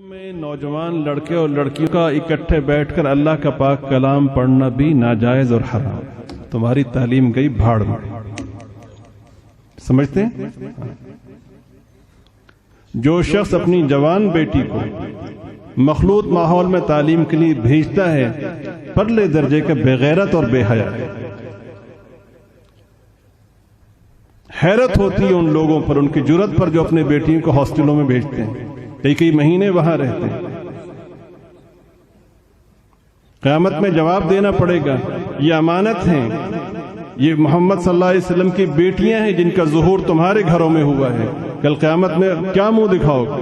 میں نوجوان لڑکے اور لڑکیوں کا اکٹھے بیٹھ کر اللہ کا پاک کلام پڑھنا بھی ناجائز اور حرام. تمہاری تعلیم گئی بھاڑ میں. سمجھتے ہیں؟ جو شخص اپنی جوان بیٹی کو مخلوط ماحول میں تعلیم کے لیے بھیجتا ہے پرلے درجے کا بےغیرت اور بے حیا ہے. حیرت ہوتی ہے ان لوگوں پر، ان کی جرت پر جو اپنے بیٹیوں کو ہاسٹلوں میں بھیجتے ہیں، کئی مہینے وہاں رہتے ہیں. قیامت میں جواب دینا پڑے گا. یہ امانت ہیں، یہ محمد صلی اللہ علیہ وسلم کی بیٹیاں ہیں جن کا ظہور تمہارے گھروں میں ہوا ہے. کل قیامت میں کیا منہ دکھاؤ گے؟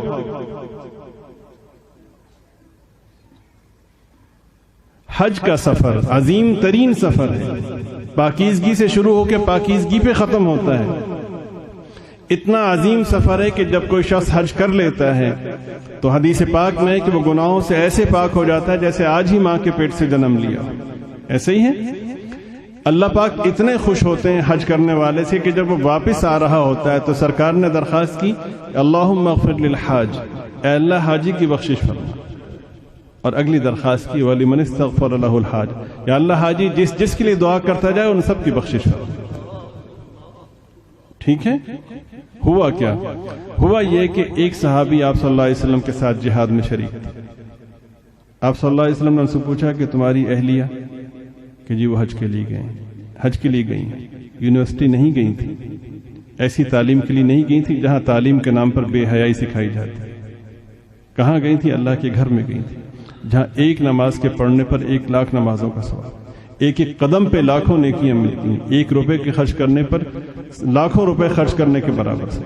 حج کا سفر عظیم ترین سفر ہے. پاکیزگی سے شروع ہو کے پاکیزگی پہ ختم ہوتا ہے. اتنا عظیم سفر ہے کہ جب کوئی شخص حج کر لیتا ہے تو حدیث پاک میں ہے کہ وہ گناہوں سے ایسے پاک ہو جاتا ہے جیسے آج ہی ماں کے پیٹ سے جنم لیا. ایسے ہی ہے. اللہ پاک اتنے خوش ہوتے ہیں حج کرنے والے سے کہ جب وہ واپس آ رہا ہوتا ہے تو سرکار نے درخواست کی اللہم اغفر للحاج، اے اللہ حاجی کی بخشش فرما. اور اگلی درخواست کی وَلِمَنِ اسْتَغْفَرَ لَهُ الْحَاجِ، یا اللہ حاجی جس کے لیے دعا کرتا جائے ان سب کی بخشش فرما. ٹھیک ہے؟ ہوا کیا؟ ہوا یہ کہ ایک صحابی آپ صلی اللہ علیہ وسلم کے ساتھ جہاد میں شریک تھے. آپ صلی اللہ علیہ وسلم نے ان سے پوچھا کہ تمہاری اہلیہ؟ کہ جی وہ حج کے لیے گئیں. حج کے لیے گئی ہیں، یونیورسٹی نہیں گئی تھی، ایسی تعلیم کے لیے نہیں گئی تھی جہاں تعلیم کے نام پر بے حیائی سکھائی جاتی. کہاں گئی تھی؟ اللہ کے گھر میں گئی تھی، جہاں ایک نماز کے پڑھنے پر 1,00,000 نمازوں کا ثواب، ایک قدم پہ لاکھوں نیکیاں ملتی ہیں، 1 روپے کے خرچ کرنے پر لاکھوں روپے خرچ کرنے کے برابر سے.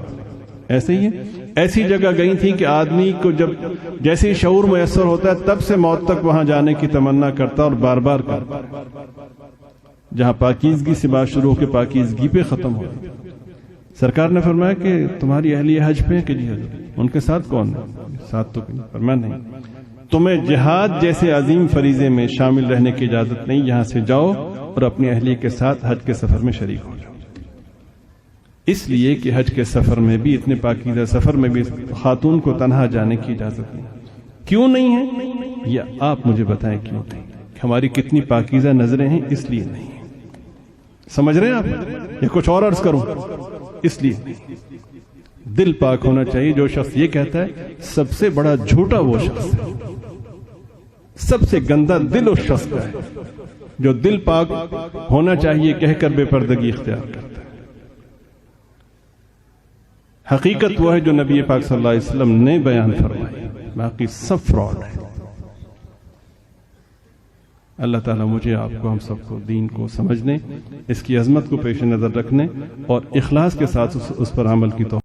ایسے ہی ہے. ایسی جگہ گئی تھی کہ آدمی کو جب جیسے ہی شعور میسر ہوتا ہے تب سے موت تک وہاں جانے کی تمنا کرتا اور بار بار کرتا. جہاں پاکیزگی سے بات شروع ہو کے پاکیزگی پہ ختم ہو. سرکار نے فرمایا کہ تمہاری اہلیہ حج پہ؟ کہ جی حضرت. ان کے ساتھ کون ہے؟ ساتھ تو فرمایا نہیں. تمہیں جہاد جیسے عظیم فریضے میں شامل رہنے کی اجازت نہیں. یہاں سے جاؤ اور اپنی اہلیہ کے ساتھ حج کے سفر میں شریک ہو جاؤ. اس لیے کہ حج کے سفر میں بھی، اتنے پاکیزہ سفر میں بھی خاتون کو تنہا جانے کی اجازت نہیں. کیوں نہیں ہے؟ یا آپ مجھے بتائیں کیوں نہیں؟ ہماری کتنی پاکیزہ نظریں ہیں اس لیے نہیں. سمجھ رہے ہیں آپ؟ یا کچھ اور عرض کروں؟ اس لیے دل پاک ہونا چاہیے. جو شخص یہ کہتا ہے سب سے بڑا جھوٹا وہ شخص ہے. سب سے گندا دل اس شخص کا ہے جو دل پاک ہونا چاہیے کہہ کر بے پردگی اختیار کرتا ہے. حقیقت وہ ہے جو نبی پاک صلی اللہ علیہ وسلم نے بیان فرمائی، باقی سب فراڈ ہے. اللہ تعالیٰ مجھے آپ کو، ہم سب کو دین کو سمجھنے، اس کی عظمت کو پیش نظر رکھنے اور اخلاص کے ساتھ اس پر عمل کی توفیق